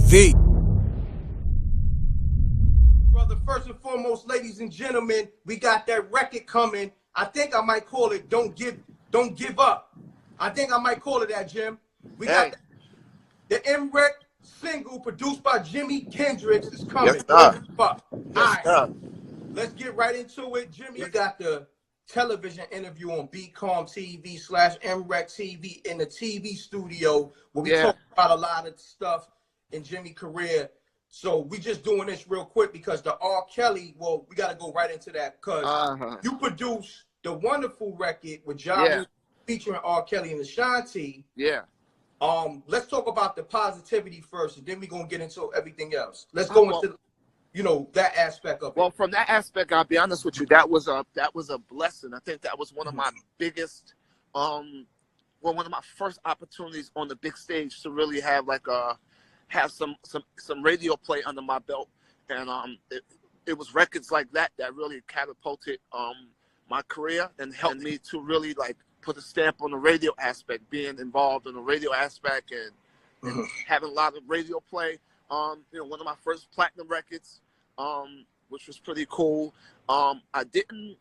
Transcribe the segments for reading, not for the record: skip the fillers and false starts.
MRecktv. Brother, first and foremost, ladies and gentlemen, we got that record coming. I think I might call it Don't Give Up. I think I might call it that, Jim. We got the M.Reck single produced by Jimi Kendrix is coming. Yes, sir. All Yes, right, let's get right into it. Jimmy got the television interview on BCOM TV / MRecktv in the TV studio where we talk about a lot of stuff in Jimmy's career. So we just doing this real quick because the R. Kelly, well, we got to go right into that because you produced the wonderful record with John featuring R. Kelly and Ashanti. Yeah. Let's talk about the positivity first, and then we're gonna get into everything else. Let's go into, you know, that aspect of it. Well, from that aspect, I'll be honest with you, that was a blessing. I think that was one of my biggest, one of my first opportunities on the big stage to really have have some radio play under my belt, and it was records like that really catapulted my career and helped me to really put a stamp on the radio aspect, being involved in the radio aspect and having a lot of radio play. You know, one of my first platinum records, which was pretty cool. I didn't,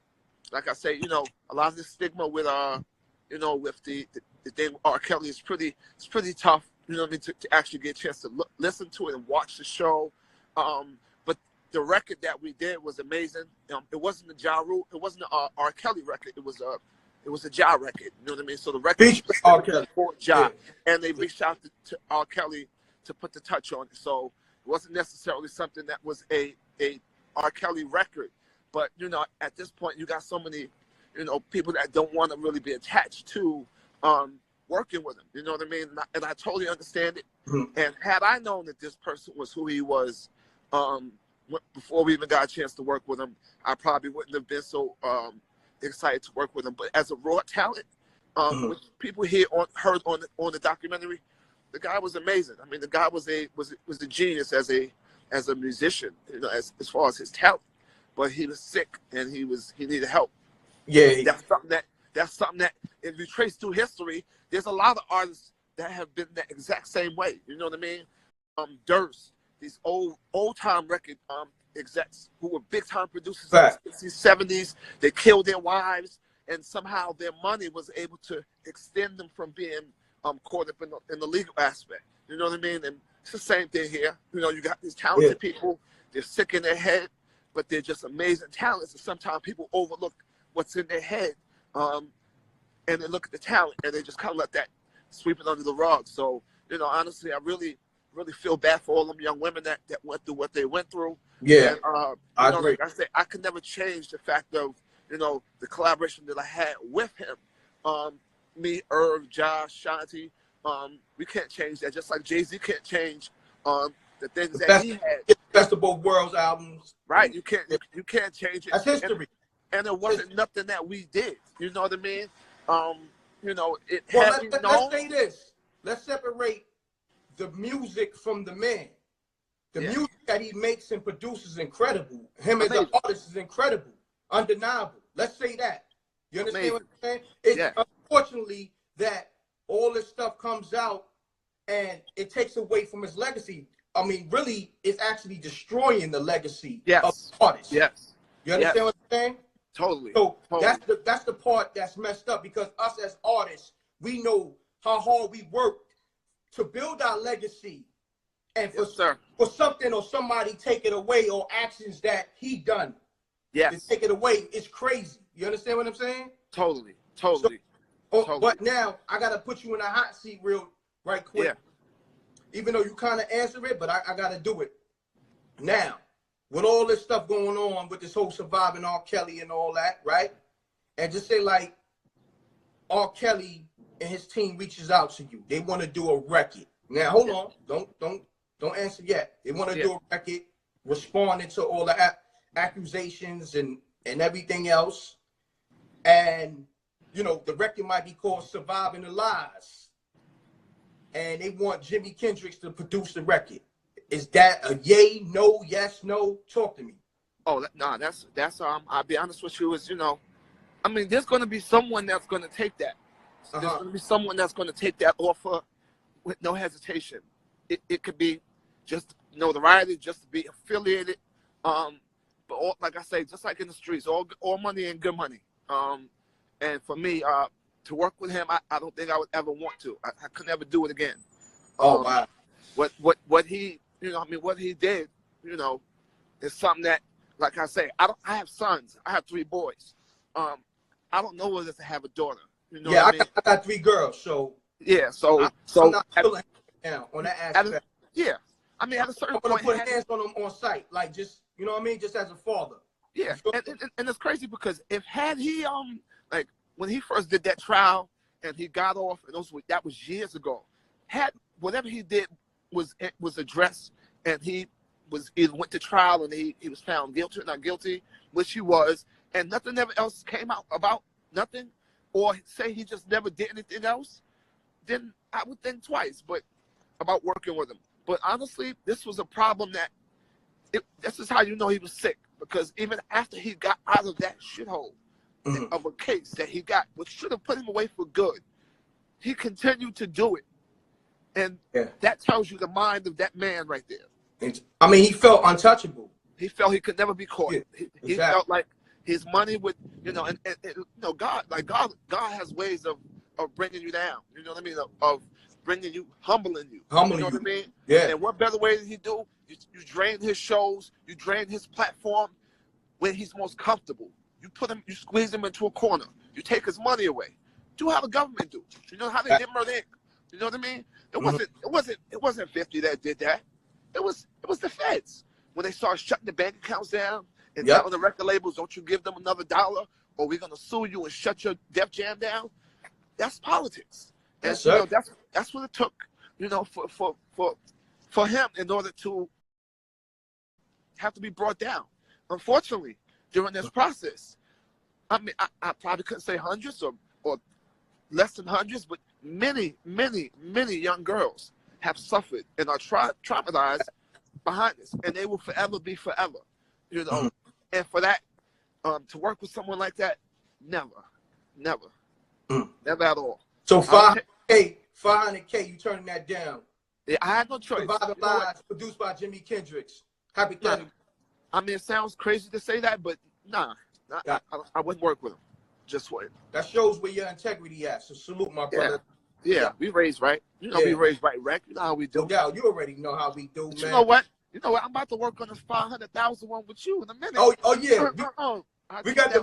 like I say, you know, a lot of the stigma with you know, with the thing R. Kelly is pretty tough. You know what I mean, to actually get a chance to listen to it and watch the show. But the record that we did was amazing. It wasn't the Ja Rule, it wasn't the R. Kelly record. It was a Ja record. You know what I mean? So the record was for Ja, and they reached out to R. Kelly to put the touch on it. So it wasn't necessarily something that was a R. Kelly record. But you know, at this point, you got so many, you know, people that don't want to really be attached to working with him, you know what I mean? And I totally understand it. And had I known that this person was who he was before we even got a chance to work with him, I probably wouldn't have been so excited to work with him. But as a raw talent, which people heard on the documentary, the guy was amazing. I mean, the guy was a genius as a musician, you know, as far as his talent. But he was sick and he needed help. Yeah, that's something that if you trace through history, there's a lot of artists that have been that exact same way. You know what I mean? Durst, these old time record execs who were big time producers in the 60s, 70s. They killed their wives, and somehow their money was able to extend them from being caught up in the legal aspect. You know what I mean? And it's the same thing here. You know, you got these talented people. They're sick in their head, but they're just amazing talents. And sometimes people overlook what's in their head. And they look at the talent and they just kind of let that sweep it under the rug. So, you know, honestly, I really feel bad for all them young women that went through what they went through. Yeah, and, I know, agree. Like I say, I could never change the fact of, you know, the collaboration that I had with him. Me, Irv, Josh, Shanti, we can't change that. Just like Jay-Z can't change the things that he had. Best of Both Worlds albums. Right, you can't change it. That's history. And it wasn't nothing that we did. You know what I mean? You know, let's say this. Let's separate the music from the man. The music that he makes and produces is incredible. Him as an artist is incredible, undeniable. Let's say that. You understand what I'm saying? It's unfortunately that all this stuff comes out and it takes away from his legacy. I mean, really, it's actually destroying the legacy of the artist. Yes. You understand what I'm saying? Totally. So that's the part that's messed up, because us as artists, we know how hard we worked to build our legacy, and for something or somebody take it away, or actions that he done to take it away, it's crazy. You understand what I'm saying? Totally. But now I gotta put you in a hot seat right quick. Even though you kind of answer it, but I gotta do it now. With all this stuff going on with this whole surviving R. Kelly and all that, right? And just say like R. Kelly and his team reaches out to you. They want to do a record. Now hold on, don't answer yet. They want to do a record, responding to all the accusations and everything else. And you know, the record might be called Surviving the Lies. And they want Jimi Kendrix to produce the record. Is that a yay, no, yes, no? Talk to me. Oh, no, that's I'll be honest with you, is, you know, I mean, there's going to be someone that's going to take that. There's going to be someone that's going to take that offer with no hesitation. It could be just notoriety, just to be affiliated. But all, like I say, just like in the streets, all money and good money. And for me, to work with him, I don't think I would ever want to. I could never do it again. Wow. What he, what he did, is something that, like I say, I have sons. I have 3 boys. I don't know what it is to have a daughter. Yeah, I got 3 girls, so yeah. So I'm not feeling down on that aspect. Yeah, I mean, at a certain I'm point, gonna put hands on them on site, like just just as a father. Yeah, and it's crazy because had he like when he first did that trial and he got off, and that was years ago. Had whatever he did was addressed, and he was either went to trial and he was found guilty or not guilty, which he was, and nothing ever else came out about nothing, or say he just never did anything else, then I would think twice, but about working with him. But honestly, this was a problem that this is how you know he was sick, because even after he got out of that shithole of a case that he got, which should have put him away for good, he continued to do it. And that tells you the mind of that man right there. I mean, he felt untouchable. He felt he could never be caught. Yeah, exactly. He felt like his money would, and God has ways of bringing you down. You know what I mean? Of bringing you, humbling you. You know what I mean? Yeah. And what better way did he do? You drain his shows, you drain his platform when he's most comfortable. You squeeze him into a corner. You take his money away. Do how the government do. You know how they did M.Reck. You know what I mean? It wasn't 50 that did that. It was the feds. When they started shutting the bank accounts down and telling the record labels, don't you give them another $1 or we're gonna sue you and shut your Def Jam down. That's politics. And that's what it took, for him in order to have to be brought down. Unfortunately, during this process, I mean, I probably couldn't say hundreds or less than hundreds, but many, many, many young girls have suffered and are traumatized behind this, and they will forever be forever, And for that, to work with someone like that, never at all. So 500K, you turning that down? Yeah, I had no choice. Advertise, produced by Jimi Kendrix. Hypothetical. I mean, it sounds crazy to say that, but I wouldn't work with him. Just wouldn't. That shows where your integrity at. So salute, my brother. Yeah, we raised right. We raised right, Reck. You know how we do. No doubt, you already know how we do, but man. You know what? I'm about to work on this 500,000 one with you in a minute. Oh yeah. We got the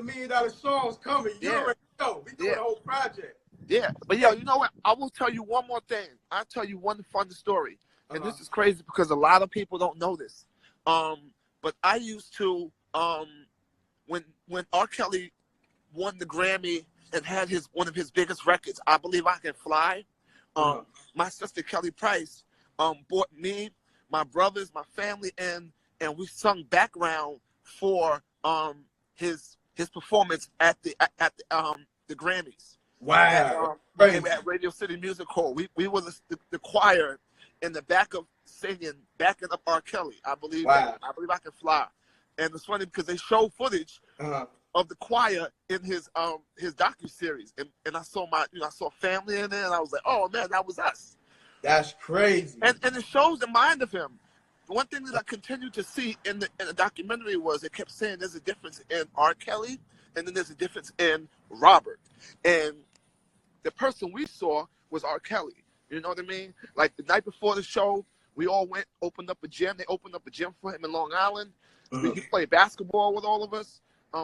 $1 million songs coming. You already know. We doing the whole project. Yeah, but you know what? I will tell you one more thing. I'll tell you one fun story. And this is crazy because a lot of people don't know this. But I used to, when R. Kelly won the Grammy and had one of his biggest records, I Believe I Can Fly, my sister Kelly Price brought me, my brothers, my family in, and we sung background for his performance at the Grammys. Wow! At Radio City Music Hall, we were the choir in the back of singing, backing up R. Kelly. I believe I Can Fly, and it's funny because they show footage of the choir in his docuseries, and I saw I saw family in there, and I was like, oh man, that was us. That's crazy. And it shows the mind of him. The one thing that I continued to see in the documentary was it kept saying there's a difference in R. Kelly, and then there's a difference in Robert. And the person we saw was R. Kelly. You know what I mean? Like the night before the show, we all went, opened up a gym. They opened up a gym for him in Long Island. He played basketball with all of us.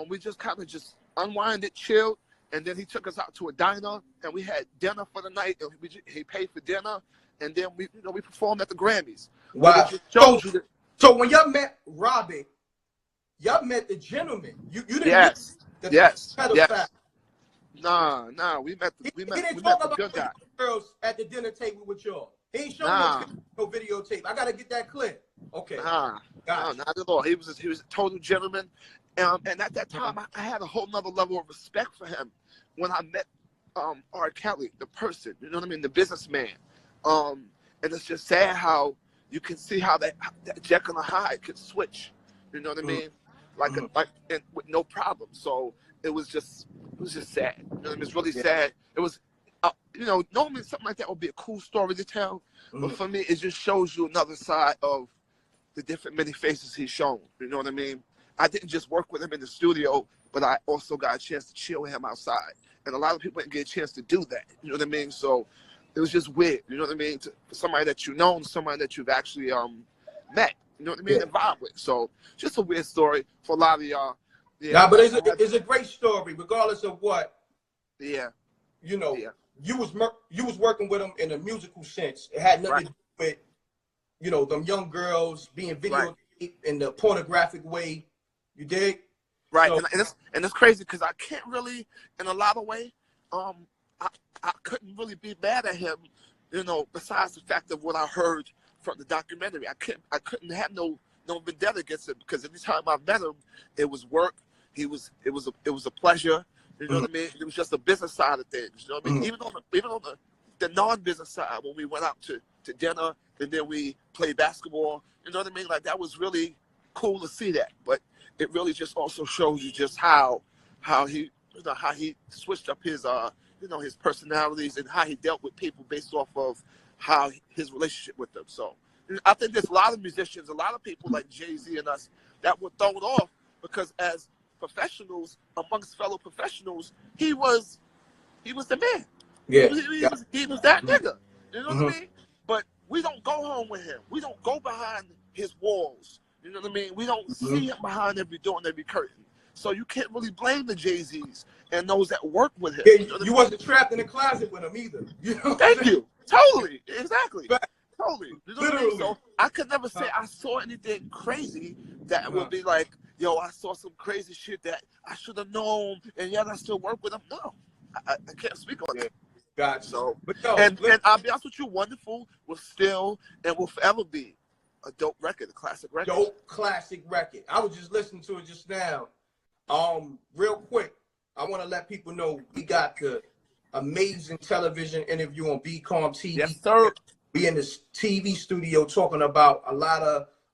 We just kind of just unwinded, chilled, and then he took us out to a diner, and we had dinner for the night. And he paid for dinner, and then we performed at the Grammys. Wow! So when y'all met Robert, y'all met the gentleman. You didn't yes. pedophile. Nah. We met the good guy. Girls at the dinner table with y'all. He ain't showing no videotape. I gotta get that clip. Okay. No, not at all. He was a total gentleman, and at that time I had a whole nother level of respect for him when I met R. Kelly, the person. You know what I mean, the businessman. And it's just sad how you can see how that Jekyll and Hyde could switch. You know what I mean? And with no problem. So it was just sad. You know what I mean? It's really sad. It was you know, normally something like that would be a cool story to tell, but for me, it just shows you another side of the different many faces he's shown. You know what I mean? I didn't just work with him in the studio, but I also got a chance to chill with him outside. And a lot of people didn't get a chance to do that. You know what I mean? So it was just weird. You know what I mean? For somebody that you know and somebody that you've actually met. You know what I mean? And vibe with. So just a weird story for a lot of y'all. Yeah. Nah, but it's a great story, regardless of what. Yeah. You know, you was working with him in a musical sense. It had nothing to do with, you know, them young girls being videotaped in the pornographic way. You dig? Right. So, and it's crazy because I can't really, in a lot of ways, I couldn't really be mad at him, you know, besides the fact of what I heard from the documentary. I couldn't have no vendetta against him, because every time I met him, it was work. It was a pleasure. You know what I mean? It was just the business side of things. You know what I mean? Even on the non-business side, when we went out to dinner and then we played basketball, you know what I mean? Like, that was really cool to see that. But it really just also shows you just how he switched up his his personalities and how he dealt with people based off of how his relationship with them. So I think there's a lot of musicians, a lot of people like Jay-Z and us that were thrown off because as professionals, amongst fellow professionals, he was the man. Yeah. He was that nigga. You know what I mean? But we don't go home with him. We don't go behind his walls. You know what I mean? We don't see him behind every door and every curtain. So you can't really blame the Jay-Z's and those that work with him. Yeah, you wasn't trapped in a closet with him either. You know Thank you. Totally. Exactly. But, totally. You know literally. what I mean? So I could never say I saw anything crazy that would be like, yo, I saw some crazy shit that I should have known, and yet I still work with him. No, I can't speak on that. Gotcha. So, but no, and I'll be honest with you, Wonderful will still and will forever be a dope record, a classic record. Dope classic record. I was just listening to it just now. Real quick, I want to let people know we got the amazing television interview on BCOM TV. Yes, sir. We in this TV studio talking about a lot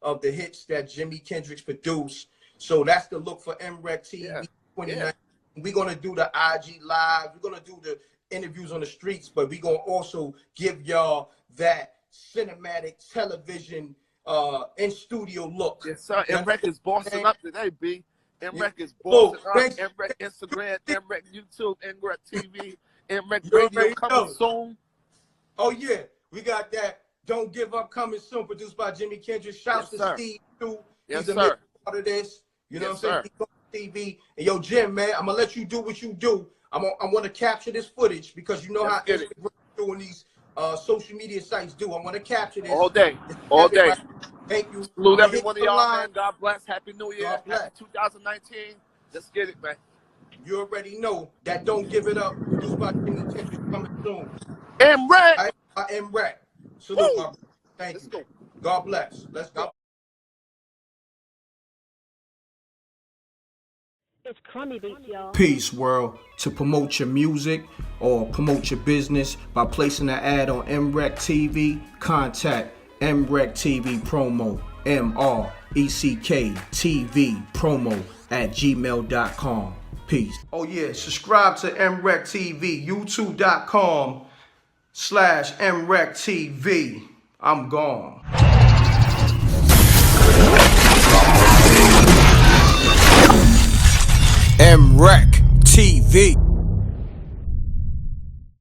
of the hits that Jimi Kendrix produced. So that's the look for MRecktv 2019. We're going to do the IG Live. We're going to do the interviews on the streets, but we're going to also give y'all that cinematic television in studio look. Yes, sir. M.Reck is bossing up today, B. M.Reck is bossing up. M.Reck Instagram, M.Reck YouTube, MRecktv, M.Reck Radio coming soon. Oh, yeah. We got that Don't Give Up coming soon, produced by Jimi Kendrix. Shouts to Steve, too. He's a big part of this. You know what I'm saying? TV. And yo, Jim, man, I'm gonna let you do what you do. I want to capture this footage because you know how Instagram doing these social media sites do. I want to capture this all day, all day. Right. Thank you. Salute every one of y'all, man. God bless. Happy New Year. Happy 2019. Let's get it, man. You already know that Don't Give It Up, produced by Jimi Kendrix, coming soon. M.Reck. M.Reck. Salute, my brother. Thank you. God bless. Let's go. It's crummy beats, y'all. Peace, world. To promote your music or promote your business by placing an ad on MRecktv, contact mrecktvpromo, mrecktvpromo @gmail.com. Peace. Oh yeah, subscribe to MRecktv, youtube.com/MRecktv. I'm gone. MRecktv.